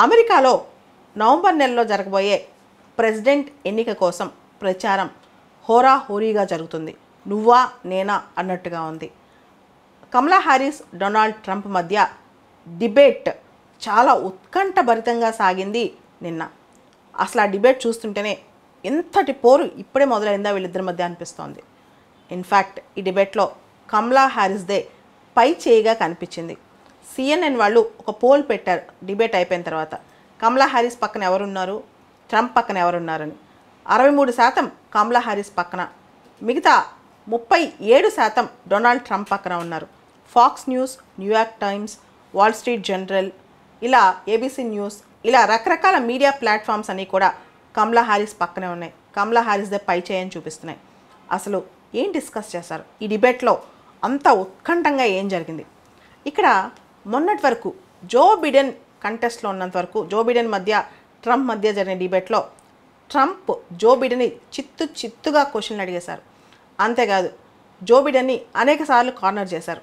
అమెరికాలో నవంబర్ నెలలో జరగబోయే ప్రెసిడెంట్ ఎన్నిక కోసం ప్రచారం హోరాహోరీగా జరుగుతుంది. నువ్వా నేనా అన్నట్టుగా ఉంది. కమలా హ్యారిస్ డొనాల్డ్ ట్రంప్ మధ్య డిబేట్ చాలా ఉత్కంఠభరితంగా సాగింది నిన్న. అసలు ఆ డిబేట్ చూస్తుంటేనే ఎంతటి పోరు ఇప్పుడే మొదలైందా వీళ్ళిద్దరి మధ్య అనిపిస్తోంది. ఇన్ఫ్యాక్ట్ ఈ డిబేట్లో కమలా హ్యారిస్దే పై చేయిగా కనిపించింది. CNN వాళ్ళు ఒక పోల్ పెట్టారు డిబేట్ అయిపోయిన తర్వాత, కమలా హ్యారిస్ పక్కన ఎవరున్నారు, ట్రంప్ పక్కన ఎవరున్నారని. 63% కమలా హ్యారిస్ పక్కన, మిగతా 37% డొనాల్డ్ ట్రంప్ పక్కన ఉన్నారు. Fox News, New York times, wall street journal, ఇలా ABC న్యూస్, ఇలా రకరకాల మీడియా ప్లాట్ఫామ్స్ అన్నీ కూడా కమలా హ్యారిస్ పక్కనే ఉన్నాయి. కమలా హ్యారిస్దే పై చేయని చూపిస్తున్నాయి. అసలు ఏం డిస్కస్ చేశారు ఈ డిబేట్లో, అంత ఉత్కంఠంగా ఏం జరిగింది? ఇక్కడ మొన్నటి వరకు జో బిడెన్ కంటెస్ట్లో ఉన్నంత వరకు, జో బిడెన్ మధ్య ట్రంప్ మధ్య జరిగిన డిబేట్లో ట్రంప్ జో బిడెన్ని చిత్తుగా క్వశ్చన్లు అడిగేశారు. అంతేకాదు జో బిడెన్ని అనేక సార్లు కార్నర్ చేశారు.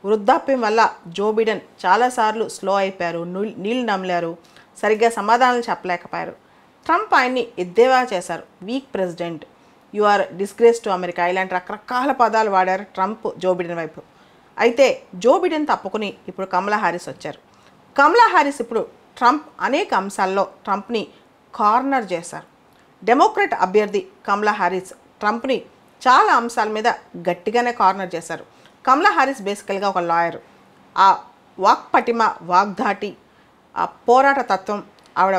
వృద్ధాప్యం వల్ల జో బిడెన్ చాలాసార్లు స్లో అయిపోయారు, నీళ్లు నమ్మలేరు, సరిగ్గా సమాధానాలు చెప్పలేకపోయారు. ట్రంప్ ఆయన్ని ఎద్దేవా చేశారు. Weak president, you are disgrace to America, ఇలాంటి రకరకాల పదాలు వాడారు ట్రంప్ జో బిడెన్ వైపు. అయితే జో బిడెన్ తప్పుకుని ఇప్పుడు కమలా హ్యారిస్ వచ్చారు. కమలా హ్యారిస్ ఇప్పుడు ట్రంప్ అనేక అంశాల్లో ట్రంప్ని కార్నర్ చేశారు. డెమోక్రాట్ అభ్యర్థి కమలా హ్యారిస్ ట్రంప్ని చాలా అంశాల మీద గట్టిగానే కార్నర్ చేశారు. కమలా హ్యారిస్ బేసికల్గా ఒక లాయర్. ఆ వాక్పటిమ, వాగ్ధాటి, ఆ పోరాట తత్వం ఆవిడ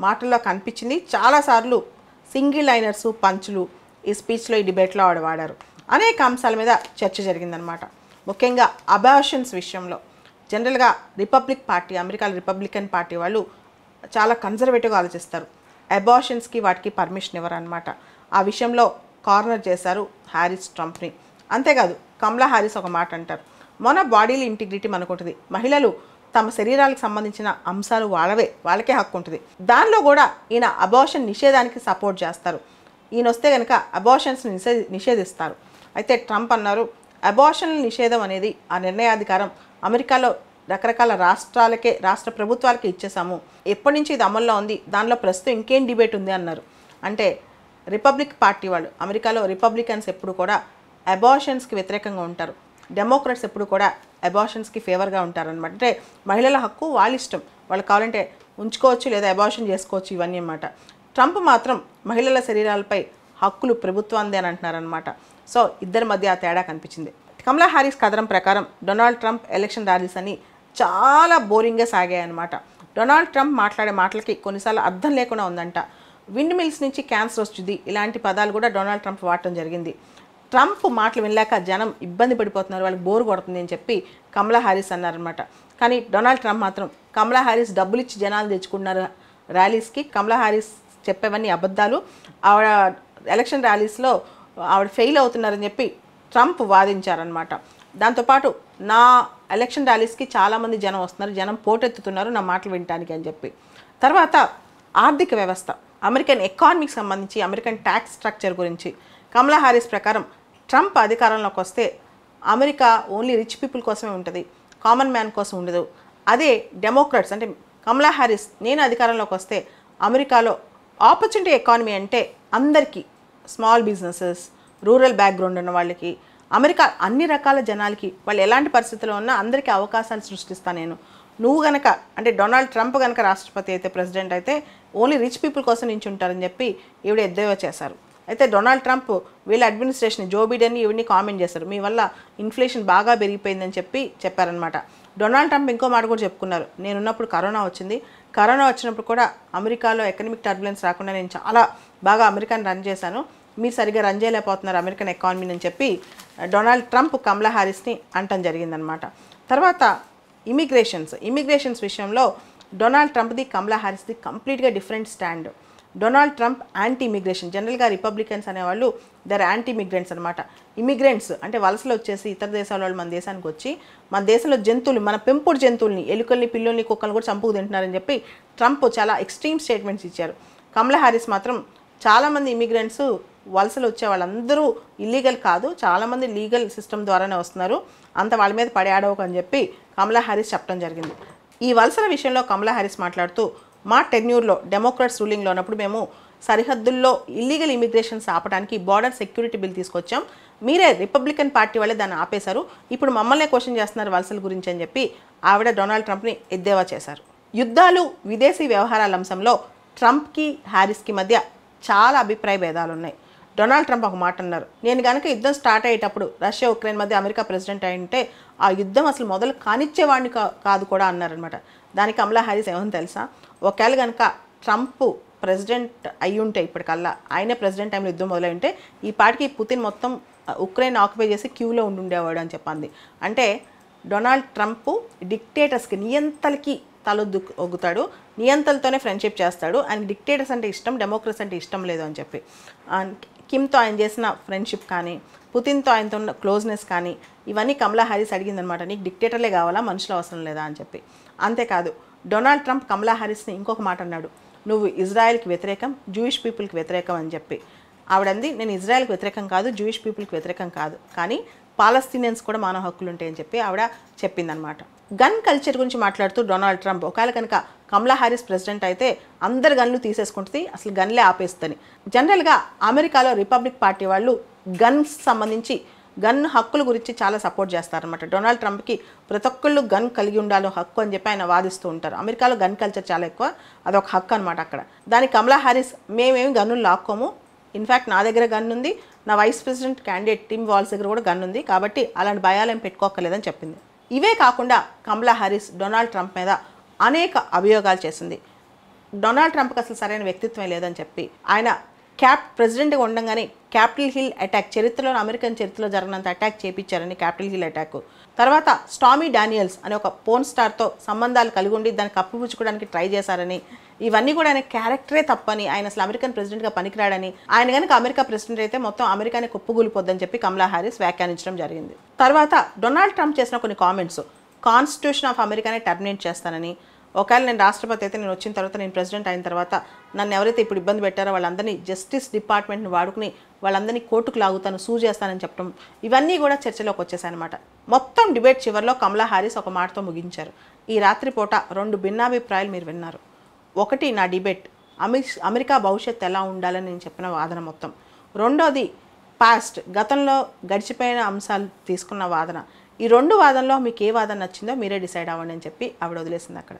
మాటల్లో కనిపించింది. చాలాసార్లు సింగిల్ లైనర్సు, పంచులు ఈ స్పీచ్లో, ఈ డిబేట్లో ఆవిడ వాడారు. అనేక అంశాల మీద చర్చ జరిగిందనమాట. ముఖ్యంగా అబార్షన్స్ విషయంలో జనరల్గా రిపబ్లిక్ పార్టీ, అమెరికాలో రిపబ్లికన్ పార్టీ వాళ్ళు చాలా కన్జర్వేటివ్గా ఆలోచిస్తారు. అబార్షన్స్కి వాటికి పర్మిషన్ ఇవ్వరు అనమాట. ఆ విషయంలో కార్నర్ చేశారు హ్యారిస్ ట్రంప్ని. అంతేకాదు కమలా హ్యారిస్ ఒక మాట అంటారు, మన బాడీలో ఇంటిగ్రిటీ మనకుంటుంది, మహిళలు తమ శరీరాలకు సంబంధించిన అంశాలు వాళ్ళకే హక్కు ఉంటుంది. దానిలో కూడా ఈయన అబార్షన్ నిషేధానికి సపోర్ట్ చేస్తారు. ఈయన వస్తే కనుక అబార్షన్స్ని నిషేధిస్తారు. అయితే ట్రంప్ అన్నారు, అబార్షన్ నిషేధం అనేది ఆ నిర్ణయాధికారం అమెరికాలో రకరకాల రాష్ట్ర ప్రభుత్వాలకే ఇచ్చేసాము, ఎప్పటి నుంచి ఇది అమల్లో ఉంది, దానిలో ప్రస్తుతం ఇంకేం డిబేట్ ఉంది అన్నారు. అంటే రిపబ్లిక్ పార్టీ వాళ్ళు, అమెరికాలో రిపబ్లికన్స్ ఎప్పుడు కూడా అబార్షన్స్కి వ్యతిరేకంగా ఉంటారు, డెమోక్రాట్స్ ఎప్పుడు కూడా అబార్షన్స్కి ఫేవర్గా ఉంటారనమాట. అంటే మహిళల హక్కు వాళ్ళ ఇష్టం, వాళ్ళు కావాలంటే ఉంచుకోవచ్చు లేదా అబార్షన్ చేసుకోవచ్చు, ఇవన్నీ అన్నమాట. ట్రంప్ మాత్రం మహిళల శరీరాలపై హక్కులు ప్రభుత్వాందే అని అంటున్నారనమాట. సో ఇద్దరి మధ్య ఆ తేడా కనిపించింది. కమలా హ్యారిస్ కథనం ప్రకారం డొనాల్డ్ ట్రంప్ ఎలక్షన్ ర్యాలీస్ అని చాలా బోరింగ్గా సాగాయన్నమాట. డొనాల్డ్ ట్రంప్ మాట్లాడే మాటలకి కొన్నిసార్లు అర్థం లేకుండా ఉందంట. విండ్ మిల్స్ నుంచి క్యాన్సర్ వస్తుంది, ఇలాంటి పదాలు కూడా డొనాల్డ్ ట్రంప్ వాడటం జరిగింది. ట్రంప్ మాటలు వినలేక జనం ఇబ్బంది పడిపోతున్నారు, వాళ్ళకి బోరు కొడుతుంది అని చెప్పి కమలా హ్యారిస్ అన్నారనమాట. కానీ డొనాల్డ్ ట్రంప్ మాత్రం కమలా హ్యారిస్ డబ్బులు ఇచ్చి జనాలు తెచ్చుకున్నారు ర్యాలీస్కి, కమలా హ్యారిస్ చెప్పేవన్నీ అబద్ధాలు, ఆవిడ ఎలక్షన్ ర్యాలీస్లో ఆవిడ ఫెయిల్ అవుతున్నారని చెప్పి ట్రంప్ వాదించారనమాట. దాంతోపాటు నా ఎలక్షన్ ర్యాలీస్కి చాలామంది జనం వస్తున్నారు, జనం పోటెత్తుతున్నారు నా మాటలు వినటానికి అని చెప్పి. తర్వాత ఆర్థిక వ్యవస్థ, అమెరికన్ ఎకానమీకి సంబంధించి, అమెరికన్ ట్యాక్స్ స్ట్రక్చర్ గురించి కమలా హ్యారిస్ ప్రకారం ట్రంప్ అధికారంలోకి వస్తే అమెరికా ఓన్లీ రిచ్ పీపుల్ కోసమే ఉంటుంది, కామన్ మ్యాన్ కోసం ఉండదు. అదే డెమోక్రాట్స్ అంటే కమలా హ్యారిస్, నేను అధికారంలోకి వస్తే అమెరికాలో ఆపర్చునిటీ ఎకానమీ అంటే అందరికీ, స్మాల్ బిజినెసెస్, రూరల్ బ్యాక్గ్రౌండ్ ఉన్న వాళ్ళకి, అమెరికా అన్ని రకాల జనాలకి, వాళ్ళు ఎలాంటి పరిస్థితుల్లో ఉన్నా అందరికీ అవకాశాలు సృష్టిస్తాను నేను. నువ్వు గనక అంటే డొనాల్డ్ ట్రంప్ కనుక రాష్ట్రపతి అయితే, ప్రెసిడెంట్ అయితే ఓన్లీ రిచ్ పీపుల్ కోసం నుంచి ఉంటారని చెప్పి ఈవిడ ఎద్దేవా చేశారు. అయితే డొనాల్డ్ ట్రంప్ వీళ్ళ అడ్మినిస్ట్రేషన్, జో బిడెన్ని ఈవిడ్ని కామెంట్ చేశారు, మీ వల్ల ఇన్ఫ్లేషన్ బాగా పెరిగిపోయిందని చెప్పారనమాట. డొనాల్డ్ ట్రంప్ ఇంకో మాట కూడా చెప్పుకున్నారు, నేనున్నప్పుడు కరోనా వచ్చింది, కరోనా వచ్చినప్పుడు కూడా అమెరికాలో ఎకనామిక్ టర్బులెన్స్ రాకుండా నేను చాలా బాగా అమెరికాని రన్ చేశాను, మీరు సరిగ్గా రన్ చేయలేకపోతున్నారు అమెరికన్ ఎకానమీని అని చెప్పి డొనాల్డ్ ట్రంప్ కమలా హ్యారిస్ని అంటం జరిగిందనమాట. తర్వాత ఇమిగ్రేషన్స్ విషయంలో డొనాల్డ్ ట్రంప్ది, కమలా హ్యారిస్ది కంప్లీట్గా different stand. Donald Trump anti immigration, జనరల్గా రిపబ్లికన్స్ అనేవాళ్ళు దర్ యాంటీ ఇమిగ్రెంట్స్ అనమాట. ఇమిగ్రెంట్స్ అంటే వలసలు వచ్చేసి ఇతర దేశాల వాళ్ళు మన దేశానికి వచ్చి మన దేశంలో జంతువులు, మన పెంపుడు జంతువుల్ని, ఎలుకల్ని, పిల్లుల్ని, కుక్కల్ని కూడా చంపుకు తింటున్నారని చెప్పి ట్రంప్ చాలా ఎక్స్ట్రీమ్ స్టేట్మెంట్స్ ఇచ్చారు. కమలా హ్యారిస్ మాత్రం చాలామంది ఇమిగ్రెంట్స్ వలసలు వచ్చే వాళ్ళందరూ ఇల్లీగల్ కాదు, చాలామంది లీగల్ సిస్టమ్ ద్వారానే వస్తున్నారు, అంత వాళ్ళ మీద పడే ఆడవకు అని చెప్పి కమలా హ్యారిస్ చెప్పడం జరిగింది. ఈ వలసల విషయంలో కమలా హ్యారిస్ మాట్లాడుతూ మా టెన్యూర్లో డెమోక్రాట్స్ రూలింగ్లో ఉన్నప్పుడు మేము సరిహద్దుల్లో ఇల్లీగల్ ఇమిగ్రేషన్స్ ఆపడానికి బార్డర్ సెక్యూరిటీ బిల్ తీసుకొచ్చాం, మీరే రిపబ్లికన్ పార్టీ వాళ్ళే దాన్ని ఆపేశారు, ఇప్పుడు మమ్మల్నే క్వశ్చన్ చేస్తున్నారు వలసల గురించి అని చెప్పి ఆవిడ డొనాల్డ్ ట్రంప్ని ఎద్దేవా చేశారు. యుద్ధాలు, విదేశీ వ్యవహారాల అంశంలో ట్రంప్కి హ్యారిస్కి మధ్య చాలా అభిప్రాయ భేదాలు ఉన్నాయి. డొనాల్డ్ ట్రంప్ ఒక మాట అన్నారు, నేను కనుక యుద్ధం స్టార్ట్ అయ్యేటప్పుడు రష్యా ఉక్రెయిన్ మధ్య అమెరికా ప్రెసిడెంట్ అయి ఉంటే ఆ యుద్ధం అసలు మొదలు కానిచ్చేవాడిని కాదు కూడా అన్నారనమాట. దానికి కమలా హ్యారిస్ ఏమని తెలుసా, ఒకవేళ కనుక ట్రంప్ ప్రెసిడెంట్ అయ్యి ఉంటే ఇప్పటికల్లా ఆయనే ప్రెసిడెంట్ టైంలో యుద్ధం మొదలై ఉంటే ఈ పాటికి పుతిన్ మొత్తం ఉక్రెయిన్ ఆక్యుపై చేసి క్యూలో ఉండుండేవాడు అని చెప్పింది. అంటే డొనాల్డ్ ట్రంప్ డిక్టేటర్స్కి, నియంతలకి ఒగ్గుతాడు, నియంతలతోనే ఫ్రెండ్షిప్ చేస్తాడు, ఆయన డిక్టేటర్స్ అంటే ఇష్టం, డెమోక్రసీ అంటే ఇష్టం లేదు అని చెప్పి. కిమ్తో ఆయన చేసిన ఫ్రెండ్షిప్ కానీ, పుతిన్తో ఆయనతో ఉన్న క్లోజ్నెస్ కానీ, ఇవన్నీ కమలా హ్యారిస్ అడిగిందనమాట, నీకు డిక్టేటర్లే కావాలా, మనుషులు అవసరం లేదా అని చెప్పి. అంతేకాదు డొనాల్డ్ ట్రంప్ కమలా హ్యారిస్ని ఇంకొక మాట అన్నాడు, నువ్వు ఇజ్రాయెల్కి వ్యతిరేకం, జూయిష్ పీపుల్కి వ్యతిరేకం అని చెప్పి. ఆవిడంది, నేను ఇజ్రాయెల్కి వ్యతిరేకం కాదు, జూయిష్ పీపుల్కి వ్యతిరేకం కాదు, కానీ పాలస్తీనియన్స్ కూడా మానవ హక్కులు ఉంటాయని చెప్పి ఆవిడ చెప్పిందనమాట. గన్ కల్చర్ గురించి మాట్లాడుతూ డొనాల్డ్ ట్రంప్, ఒకవేళ కనుక కమలా హ్యారిస్ ప్రెసిడెంట్ అయితే అందరు గన్లు తీసేసుకుంటుంది, అసలు గన్లే ఆపేస్తుంది. జనరల్గా అమెరికాలో రిపబ్లిక్ పార్టీ వాళ్ళు గన్స్ సంబంధించి గన్ హక్కుల గురించి చాలా సపోర్ట్ చేస్తారనమాట. డొనాల్డ్ ట్రంప్కి ప్రతి ఒక్కళ్ళు గన్ కలిగి ఉండాలి హక్కు అని చెప్పి ఆయన వాదిస్తూ ఉంటారు. అమెరికాలో గన్ కల్చర్ చాలా ఎక్కువ, అదొక హక్కు అనమాట అక్కడ. దానికి కమలా హ్యారిస్, మేమేమి గన్నులు లాక్కోము, ఇన్ఫ్యాక్ట్ నా దగ్గర గన్ ఉంది, నా vice president candidate Tim Walz దగ్గర కూడా గన్ ఉంది, కాబట్టి అలాంటి భయాలేం పెట్టుకోక్కర్లేదని చెప్పింది. ఇవే కాకుండా కమలా హ్యారిస్ డొనాల్డ్ ట్రంప్ మీద అనేక అభియోగాలు చేసింది. డొనాల్డ్ ట్రంప్కి అసలు సరైన వ్యక్తిత్వం లేదని చెప్పి ఆయన ప్రెసిడెంట్గా ఉండగానే క్యాపిటల్ హిల్ అటాక్, చరిత్రలో అమెరికన్ చరిత్రలో జరిగినంత అటాక్ చేయించారని, క్యాపిటల్ హిల్ అటాక్. తర్వాత స్టామీ డానియల్స్ అనే ఒక పోర్న్ స్టార్తో సంబంధాలు కలిగి ఉండి దాన్ని కప్పిపుచ్చుకోవడానికి ట్రై చేశారని, ఇవన్నీ కూడా ఆయన క్యారెక్టరే తప్పని, ఆయన అసలు అమెరికన్ ప్రెసిడెంట్గా పనికిరాడని, ఆయన కనుక అమెరికా ప్రెసిడెంట్ అయితే మొత్తం అమెరికాని కుప్పగూలిపోద్దని చెప్పి కమలా హ్యారిస్ వ్యాఖ్యానించడం జరిగింది. తర్వాత డొనాల్డ్ ట్రంప్ చేసిన కొన్ని కామెంట్స్, కాన్స్టిట్యూషన్ ఆఫ్ అమెరికానే టర్మినేట్ చేస్తానని, ఒకవేళ నేను రాష్ట్రపతి అయితే, నేను వచ్చిన తర్వాత, నేను ప్రెసిడెంట్ అయిన తర్వాత నన్ను ఎవరైతే ఇప్పుడు ఇబ్బంది పెట్టారో వాళ్ళందరినీ జస్టిస్ డిపార్ట్మెంట్ని వాడుకుని వాళ్ళందరినీ కోర్టుకు లాగుతాను, సూ చేస్తానని చెప్పడం, ఇవన్నీ కూడా చర్చలోకి వచ్చేసాయన్నమాట. మొత్తం డిబేట్ చివరిలో కమలా హ్యారిస్ ఒక మాటతో ముగించారు, ఈ రాత్రిపూట 2 భిన్నాభిప్రాయాలు మీరు విన్నారు. ఒకటి నా డిబేట్, అమెరికా భవిష్యత్తు ఎలా ఉండాలని నేను చెప్పిన వాదన మొత్తం. రెండోది గతంలో గడిచిపోయిన అంశాలు తీసుకున్న వాదన. ఈ 2 వాదనలో మీకు ఏ వాదన నచ్చిందో మీరే డిసైడ్ అవ్వండి అని చెప్పి ఆవిడ వదిలేసింది అక్కడ.